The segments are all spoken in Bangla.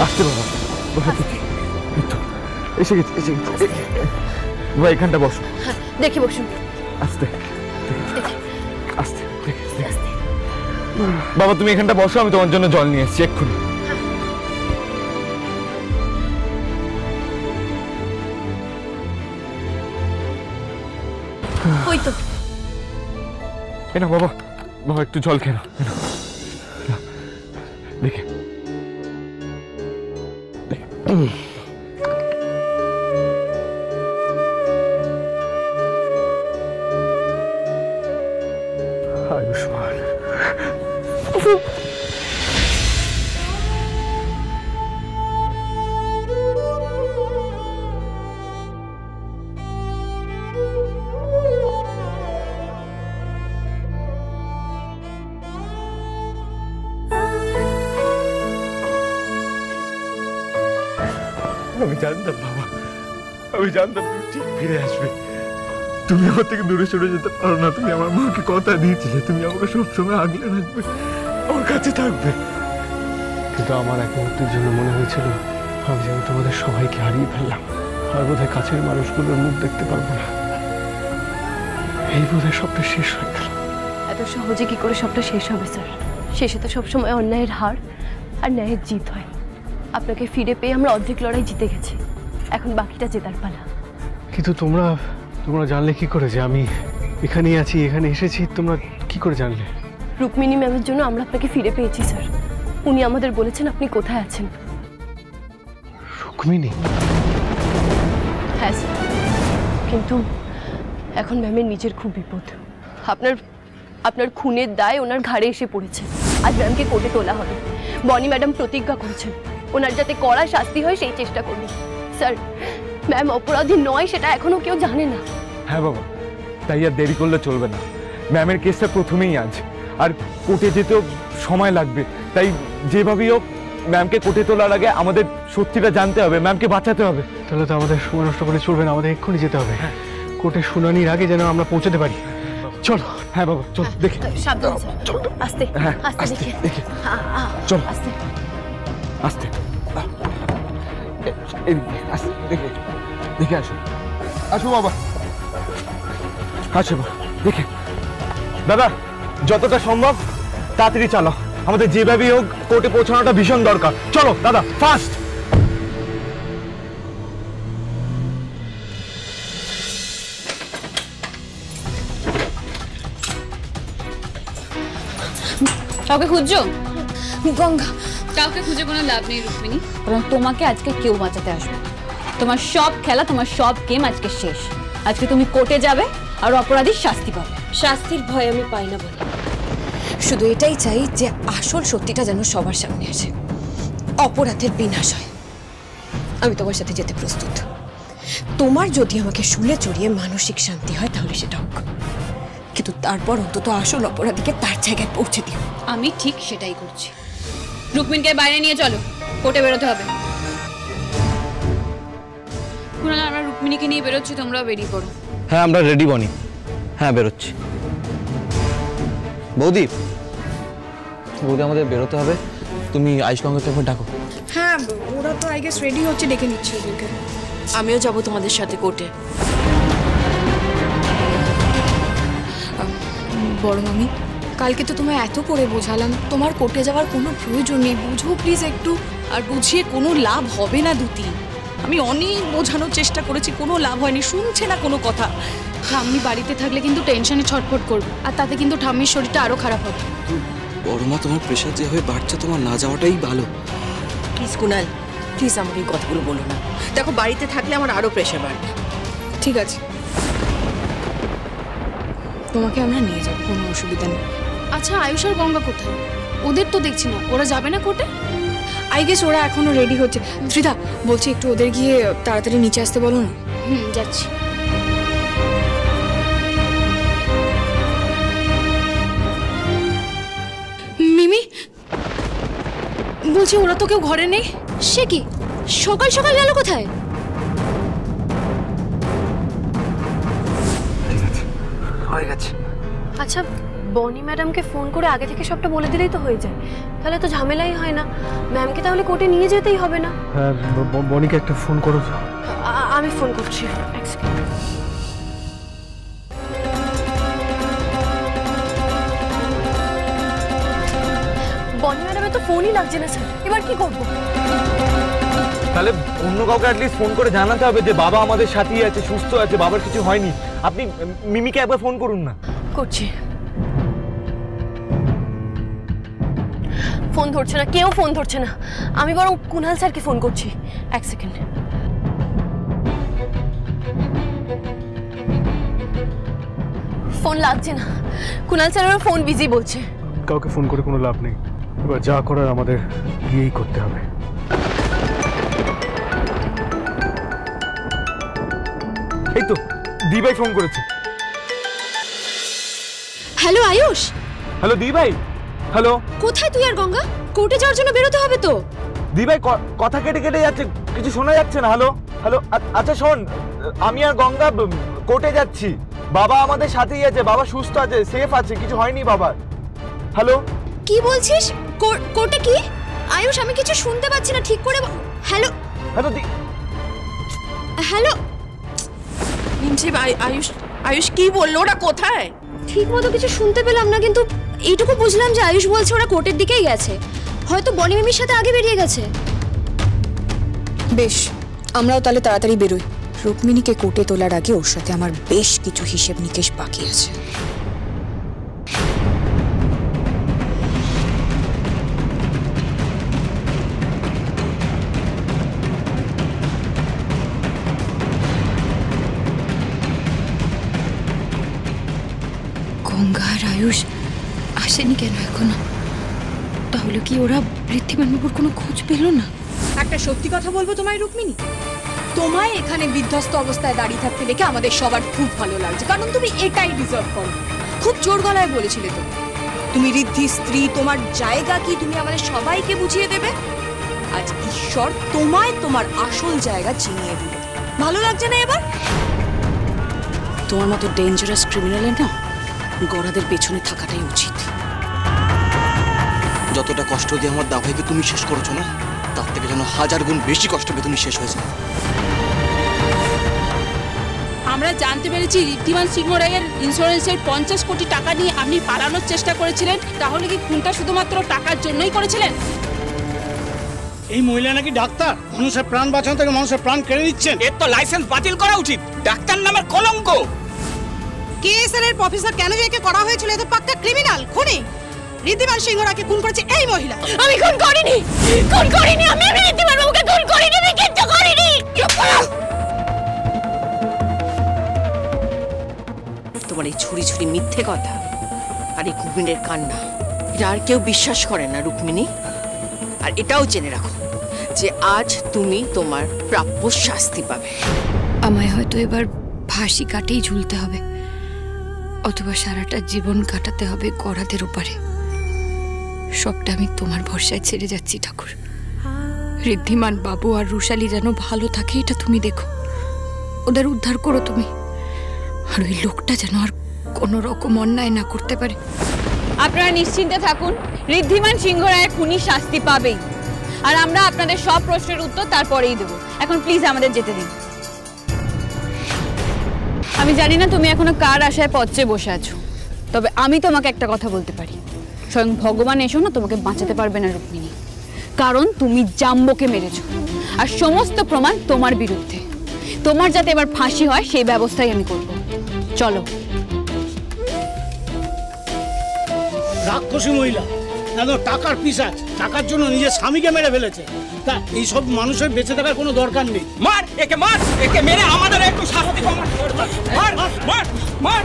আসতে বাবা, বসো দেখি। এসে গেছে, এসে গেছে। বাবা এখানটা বসো। দেখি বসুন। আস্তে আস্তে। বাবা তুমি এখানটা বসো, আমি তোমার জন্য জল নিয়ে এসেছি এক্ষুনি। ওই তো এ না বাবা, বাবা একটু জল খেয়ে নাও। দেখে আয়ুষ্মান। আমি জানতাম বাবা, আমি জানতাম তুমি ঠিক ফিরে আসবে। তুমি আমার থেকে দূরে সরে যেতে পারো না। তুমি আমার মাকে কথা দিয়েছিলে তুমি আমাকে সবসময় আগলে রাখবে, আমার কাছে থাকবে। কিন্তু আমার এক মুহূর্তের জন্য মনে হয়েছিল আমি যেন তোমাদের সবাইকে হারিয়ে ফেললাম, আর বোধহয় কাছের মানুষগুলোর মুখ দেখতে পারবো না। এই বোধহয় সবটা শেষ হয়ে গেল। এত সহজে কি করে সবটা শেষ হবে স্যার? শেষে তো সবসময় অন্যায়ের হার আর ন্যায়ের জিত হয়। আপনাকে ফিরে পেয়ে আমরা অর্ধেক লড়াই জিতে গেছি, এখন বাকিটা জেতার পালা। কিন্তু তোমরা জানলে কি করে যে আমি এখানেই আছি, এখানে এসেছি? তোমরা কি করে জানলে? রুক্মিণী ম্যামের জন্য আমরা আপনাকে ফিরে পেয়েছি স্যার। উনি আমাদের বলেছেন আপনি কোথায় আছেন। রুক্মিণী? হ্যাঁ স্যার, কিন্তু এখন ম্যামের নিজের খুব বিপদ। আপনার খুনের দায় ওনার ঘাড়ে এসে পড়েছে। আজ ম্যামকে কোর্টে তোলা হবে। বনি ম্যাডাম প্রতিজ্ঞা করেছেন ওনার যাতে কড়া শাস্তি হয় সেই চেষ্টা করবেন। স্যার, ম্যাম অপরাধী নয় সেটা এখনো কেউ জানে না। হ্যাঁ বাবা, তাই আর দেরি করলে চলবে না। ম্যামের কেসটা প্রথমেই আজ, আর কোর্টে যেতেও সময় লাগবে। তাই যেভাবেই হোক ম্যামকে কোর্টে তোলার আগে আমাদের সত্যিটা জানতে হবে, ম্যামকে বাঁচাতে হবে। তাহলে তো আমাদের সময় নষ্ট করে চলবে না, আমাদের এক্ষুনি যেতে হবে। কোর্টে শুনানির আগে যেন আমরা পৌঁছতে পারি। চলো। হ্যাঁ বাবা চল, দেখি। সাবধানে স্যার, আস্তে আস্তে দেখি। চল আস্তে আস্তে। আস্তে দেখে দেখে আসো, আসো বাবা, আসো বাবা দেখে। দাদা যতটা সম্ভব তাড়াতাড়ি চালাও, আমাদের যেভাবেই হোক কোর্টে পৌঁছানোটা ভীষণ দরকার। চলো দাদা, ফাস্ট। কাউকে খুঁজছো? গঙ্গা। কাউকে খুঁজে কোনো লাভ নেই রুক্মিণী, কারণ তোমাকে আজকে কেউ বাঁচাতে আসবে। তোমার সব খেলা, তোমার সব গেম আজকে শেষ। আজকে তুমি কোর্টে যাবে আর অপরাধীর শাস্তি পাবে। শাস্তির ভয় আমি পাই না বলে, শুধু এটাই চাই যে আসল সত্যিটা যেন সবার সামনে আসে, অপরাধের বিনাশ হয়। আমি তোমার সাথে যেতে প্রস্তুত। তোমার যদি আমাকে শুলে চড়িয়ে মানসিক শান্তি হয় তাহলে সেটা হোক, কিন্তু তারপর অন্তত আসল অপরাধীকে তার জায়গায় পৌঁছে দিও। আমি ঠিক সেটাই করছি। রুক্মিণীকে বাইরে নিয়ে চলো, কোর্টে বেরোতে হবে। কুণাল, আমরা রুক্মিণীকে নিয়ে বেরোচ্ছি, তোমরাও বেরিয়ে পড়ো। হ্যাঁ আমরা রেডি বনি, হ্যাঁ বেরোচ্ছি। বৌদি আমাদের বেরোতে হবে, তুমি আইস গঙ্গাকে একবার ডাকো। হ্যাঁ, ওরা তো আই গেস রেডি হচ্ছে, ডেকে নিচ্ছে ওদেরকে। আমিও যাব তোমাদের সাথে কোর্টে। বড় মামি, কালকে তো তোমায় এত করে বোঝালাম, তোমার কোর্টে যাওয়ার কোনো প্রয়োজন নেই, বুঝো প্লিজ একটু। আর বুঝিয়ে কোনো লাভ হবে না দুতি। আমি অনেক বোঝানোর চেষ্টা করেছি, কোনো লাভ হয়নি, শুনছে না কোনো কথা। ঠাম্মি বাড়িতে থাকলে কিন্তু টেনশনে ছটফট করবে, আর তাতে কিন্তু ঠাম্মির শরীরটা আরো খারাপ হবে। বড়মা, তোমার প্রেশার যেভাবে বাড়ছে তোমার না যাওয়াটাই ভালো। প্লিজ কুণাল, প্লিজ আমাকে এই কথাগুলো বলো না। দেখো, বাড়িতে থাকলে আমার আরো প্রেশার বাড়বে। ঠিক আছে, তোমাকে আমরা নিয়ে যাবো, কোনো অসুবিধা নেই। আচ্ছা, আয়ুষ আর গঙ্গা কোথায়? ওদের তো দেখছি না, ওরা যাবে না কোর্টে? আই গেস ওরা এখনো রেডি হচ্ছে। ত্রিধা বলছি একটু ওদের গিয়ে তাড়াতাড়ি নিচে আসতে বলো না। যাচ্ছি। মিমি বলছি ওরা তো কেউ ঘরে নেই। সে কি সকাল সকাল গেল কোথায়? হয়ে গেছে। আচ্ছা, বনি ম্যাডামকে ফোন করে আগে থেকে সবটা বলে দিলেই তো হয়ে যায়, তাহলে তো ঝামেলাই হয় না। ম্যামকে তাহলে কোর্টে নিয়ে যেতেই হবে না। হ্যাঁ, বনিকে একটা ফোন করো তো। আমি ফোন করছি। বনি ম্যাডামের তো ফোনই লাগছে না স্যার, এবার কি করবো? তাহলে অন্য কাউকে অ্যাটলিস্ট ফোন করে জানাতে হবে যে বাবা আমাদের সাথেই আছে, সুস্থ আছে, বাবার কিছু হয়নি। আপনি মিমিকে একবার ফোন করুন না। করছি। ফোন ধরছে না, কেউ ফোন ধরছে না। আমি বরং কুনাল স্যারকে ফোন করছি। এক সেকেন্ড। ফোন লাগছে না, কুনাল স্যার আমার ফোন বিজি বলছে। কাউকে ফোন করে কোনো লাভ নেই, এবার যা করার আমাদের গিয়েই করতে হবে। এই তো দিভাই ফোন করেছে। হ্যালো আয়ুষ। হ্যালো দিভাই। হ্যালো, কোথায় তুই আর গঙ্গা? কোর্টে যাওয়ার জন্য বেরোতে হবে তো। দিভাই কথা কেটে কেটে যাচ্ছে, কিছু শোনা যাচ্ছে না। হ্যালো হ্যালো, আচ্ছা শোন, আমি আর গঙ্গা কোর্টে যাচ্ছি। বাবা আমাদের সাথেই আছে, বাবা সুস্থ আছে, সেফ আছে, কিছু হয়নি বাবার। হ্যালো, কি বলছিস? কোর্টে কি? আয়ুষ আমি কিছু শুনতে পাচ্ছি না ঠিক করে। হ্যালো হ্যালো হ্যালো নিমসিব, আয়ুষ কি বললো? ওরা কোথায়? ঠিক মতো কিছু শুনতে পেলাম না, কিন্তু এইটুকু বুঝলাম যে আয়ুষ বলছে ওরা কোর্টের দিকেই গেছে, হয়তো বনি মিমির সাথে আগে বেরিয়ে গেছে। বেশ, আমরাও তাহলে তাড়াতাড়ি বেরোই। রুক্মিণীকে কোর্টে তোলার আগে ওর সাথে আমার বেশ কিছু হিসেব নিকেশ বাকি আছে। গঙ্গা আর আয়ুষ আসেনি কেন এখনো? তাহলে কি ওরা ঋদ্ধিমান বাবুর কোনো খোঁজ পেল না? একটা সত্যি কথা বলবো তোমায় রুক্মিণী, তোমায় এখানে বিধ্বস্ত অবস্থায় দাঁড়িয়ে থাকতে দেখে আমাদের সবার খুব ভালো লাগছে, কারণ তুমি এটাই ডিজার্ভ করো। খুব জোর গলায় বলেছিলে তুমি ঋদ্ধির স্ত্রী, তোমার জায়গা কি তুমি আমাদের সবাইকে বুঝিয়ে দেবে। আজ ঈশ্বর তোমায় তোমার আসল জায়গা চিনিয়ে দিল। ভালো লাগছে না এবার? তোমার মতো ডেঞ্জারাস ক্রিমিনালের না গড়াদের পেছনে থাকাটাই উচিত। যতটা কষ্ট দিয়ে আমার দাভাইকে তুমি শেষ করেছো না, তার থেকে যেন 1000 গুণ বেশি কষ্ট পেয়ে তুমি শেষ হয়েছে। আমরা জানতে পেরেছি ঋদ্ধিমান সিংহ রায়ের ইন্স্যুরেন্সের 50 কোটি টাকা নিয়ে আপনি পালানোর চেষ্টা করেছিলেন। তাহলে কি খুনটা শুধুমাত্র টাকার জন্যই করেছিলেন? এই মহিলা নাকি ডাক্তার, মানুষের প্রাণ বাঁচানো থেকে মানুষের প্রাণ কেড়ে নিচ্ছেন। এর তো লাইসেন্স বাতিল করা উচিত, ডাক্তার নামের কলঙ্ক। কেএসএল এর প্রফেসর কেন একে করা হয়েছিল? এ তো পাক্কা ক্রিমিনাল, খুনি। ঋদ্ধিমান সিংহরাকে খুন করেছে এই মহিলা। আমি খুন করিনি, আমি ঋদ্ধিমান বাবুকে খুন করিনি, আমি কিচ্ছু করিনি। তোমার এই ছুরি ছুরি মিথ্যে কথা আর এই কুমিরের কান্না, এটা আর কেউ বিশ্বাস করে না রুক্মিণী। আর এটাও জেনে রাখো যে আজ তুমি তোমার প্রাপ্য শাস্তি পাবে। আমায় হয়তো এবার ফাঁসি কাটেই ঝুলতে হবে, অথবা সারাটা জীবন কাটাতে হবে গড়াদের ওপারে। সবটা আমি তোমার ভরসায় ছেড়ে যাচ্ছি ঠাকুর। ঋদ্ধিমান বাবু আর রুশালি যেন ভালো থাকে, এটা তুমি দেখো, ওদের উদ্ধার করো তুমি। আর ওই লোকটা যেন আর কোনো রকম অন্যায় না করতে পারে। আপনারা নিশ্চিন্তে থাকুন, ঋদ্ধিমান সিংহ রায়ের খুনি শাস্তি পাবেই। আর আমরা আপনাদের সব প্রশ্নের উত্তর তারপরেই দেব। এখন প্লিজ আমাদের যেতে দিন। আমি জানি না তুমি এখনো কার আশায় পথে বসে আছো, তবে আমি তোমাকে একটা কথা বলতে পারি, স্বয়ং ভগবান এসো না তোমাকে বাঁচাতে পারবে না রুক্মিণী, কারণ তুমি জাম্বকে মেরেছো আর সমস্ত প্রমাণ তোমার বিরুদ্ধে। তোমার যাতে এবার ফাঁসি হয় সেই ব্যবস্থাই আমি করব। চলো। রাক্ষসী মহিলা, কেন টাকার পিশাচ, টাকার জন্য নিজের স্বামীকে মেরে ফেলেছে। তা এইসব মানুষের বেঁচে থাকার কোনো দরকার নেই। মার একে, মার একে, মেরে আমাদের একটু শাস্তি কম। মার মার মার মার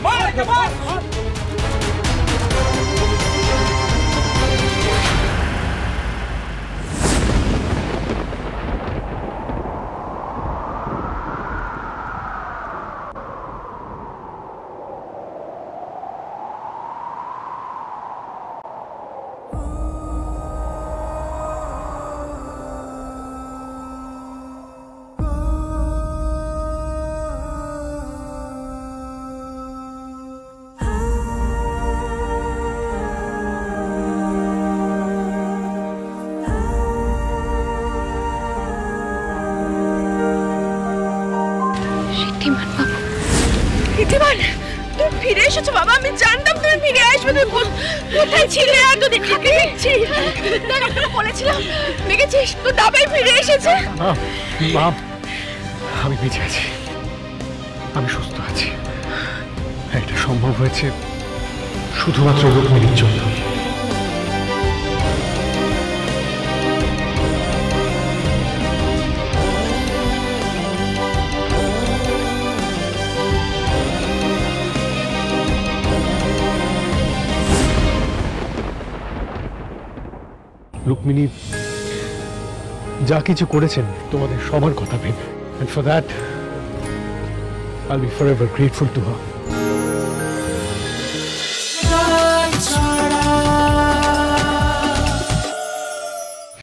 মার একে, মার। কোথায় ছিলে এতদিন? কাকে দেখছি? দেখ, আমি তোকে বলেছিলাম, দেখেছিস তো দাবাই ফিরে এসেছে। মা, আমি বেঁচে আছি, আমি সুস্থ আছি। এটা সম্ভব হয়েছে শুধুমাত্র রুক্মিণীর জন্য। রুক্মিণী যা কিছু করেছেন তোমাদের সবার কথা ভেবে, and for that I'll be forever grateful to her.